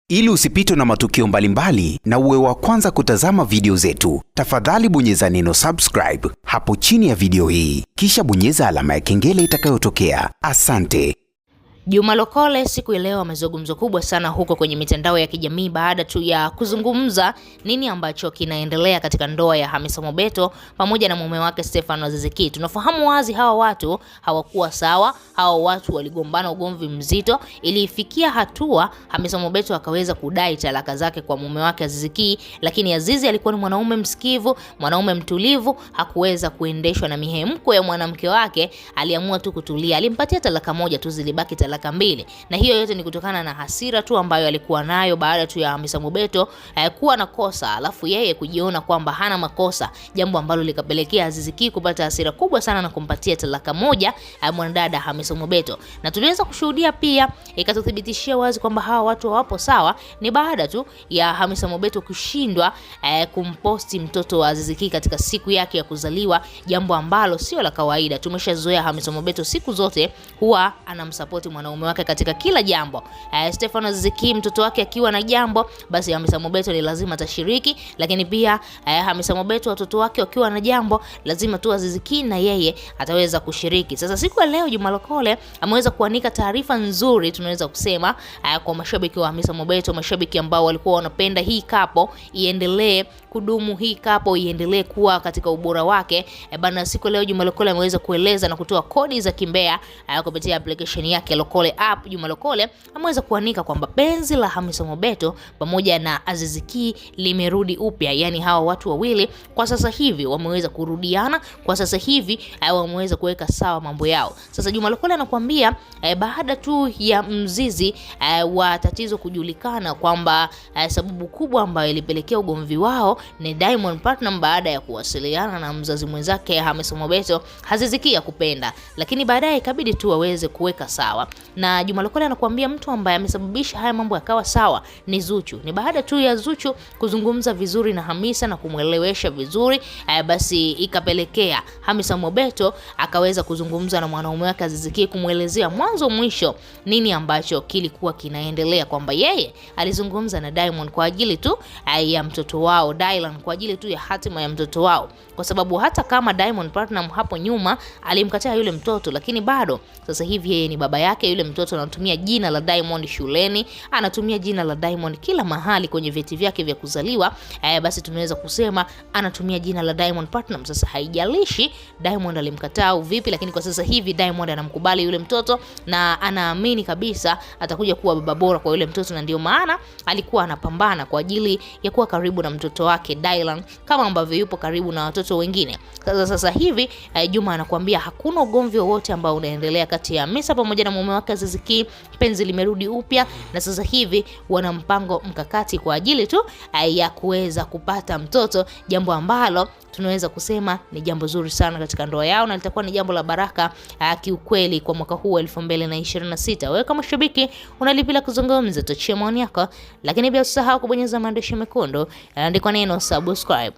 Ili usipitwe na matukio mbalimbali na uwe wa kwanza kutazama video zetu, tafadhali bonyeza neno subscribe hapo chini ya video hii, kisha bonyeza alama ya kengele itakayotokea. Asante. Juma Lokole siku ya leo amezungumzo kubwa sana huko kwenye mitandao ya kijamii baada tu ya kuzungumza nini ambacho kinaendelea katika ndoa ya Hamisa Mobeto pamoja na mume wake Stefano Aziz Ki. Tunafahamu wazi hawa watu hawakuwa sawa, hawa watu waligombana ugomvi mzito, ilifikia hatua Hamisa Mobeto akaweza kudai talaka zake kwa mume wake Aziz Ki, lakini Aziz alikuwa ni mwanaume msikivu, mwanaume mtulivu, hakuweza kuendeshwa na mihemko ya mwanamke wake, aliamua tu kutulia. Alimpatia talaka moja tu, zilibaki talaka mbili, na hiyo yote ni kutokana na hasira tu ambayo alikuwa nayo baada tu ya Hamisa Mobeto kuwa na kosa alafu yeye kujiona kwamba hana makosa, jambo ambalo likapelekea Aziz Ki kupata hasira kubwa sana na kumpatia talaka moja mwanadada Hamisa Mobeto. Na tuliweza kushuhudia pia, ikatuthibitishia wazi kwamba hawa watu hawapo sawa ni baada tu ya Hamisa Mobeto kushindwa kumposti mtoto wa Aziz Ki katika siku yake ya kuzaliwa, jambo ambalo sio la kawaida. Tumeshazoea Hamisa Mobeto siku zote huwa anamsupport mwanaume wake katika kila jambo. Stefano Aziz Ki mtoto wake akiwa na jambo, basi Hamisa Mobeto ni lazima atashiriki, lakini pia Hamisa Mobeto watoto wake wakiwa na jambo, lazima tu Aziz Ki na yeye ataweza kushiriki. Sasa siku ya leo Juma Lokole ameweza kuanika taarifa nzuri, tunaweza kusema kwa mashabiki wa Hamisa Mobeto, mashabiki ambao walikuwa wanapenda hii kapo iendelee kudumu, hii kapo iendelee kuwa katika ubora wake. Bana, siku leo Juma Lokole ameweza kueleza na kutoa kodi za kimbea kupitia application yake Lokole app. Juma Lokole ameweza kuanika kwamba penzi la Hamisa Mobeto pamoja na Aziz Ki limerudi upya, yani hawa watu wawili kwa sasa hivi wameweza kurudiana, kwa sasa hivi wameweza kuweka sawa mambo yao. Sasa Juma Lokole anakuambia baada tu ya mzizi wa tatizo kujulikana kwamba sababu kubwa ambayo ilipelekea ugomvi wao ni Diamond Platnumz baada ya kuwasiliana na mzazi mwenzake Hamisa Mobeto Aziz Ki ya kupenda, lakini baadaye ikabidi tu waweze kuweka sawa. Na Juma Lokole anakuambia mtu ambaye amesababisha haya mambo yakawa sawa ni Zuchu. Ni baada tu ya Zuchu kuzungumza vizuri na Hamisa na kumuelewesha vizuri, basi ikapelekea Hamisa Mobeto akaweza kuzungumza na mwanaume wake Aziz Ki kumuelezea mwanzo mwisho nini ambacho kilikuwa kinaendelea, kwamba yeye alizungumza na Diamond kwa ajili tu ya mtoto wao Dylan, kwa ajili tu ya hatima ya mtoto wao, kwa sababu hata kama Diamond Platnumz hapo nyuma alimkataa yule mtoto, lakini bado sasa hivi yeye ni baba yake. Yule mtoto anatumia jina la Diamond shuleni, anatumia jina la Diamond kila mahali kwenye vyeti vyake vya kuzaliwa, basi tunaweza kusema anatumia jina la Diamond Platnumz. Sasa haijalishi Diamond alimkataa au vipi, lakini kwa sasa hivi Diamond anamkubali yule mtoto na anaamini kabisa atakuja kuwa baba bora kwa yule mtoto, na ndio maana alikuwa anapambana kwa ajili ya kuwa karibu na mtoto wake Dylan kama ambavyo yupo karibu na watoto wengine. Sasa hivi Juma anakuambia hakuna ugomvi wowote ambao unaendelea kati ya Hamisa pamoja na mume wake Aziz Ki. Penzi limerudi upya na sasa hivi wana mpango mkakati kwa ajili tu ya kuweza kupata mtoto, jambo ambalo tunaweza kusema ni jambo zuri sana katika ndoa yao na litakuwa ni jambo la baraka kiukweli kwa mwaka huu 2026. Wewe kama shabiki unalipi la kuzungumza? Tuachie maoni yako, lakini pia usisahau kubonyeza maandishi mekundu yanaandikwa neno subscribe.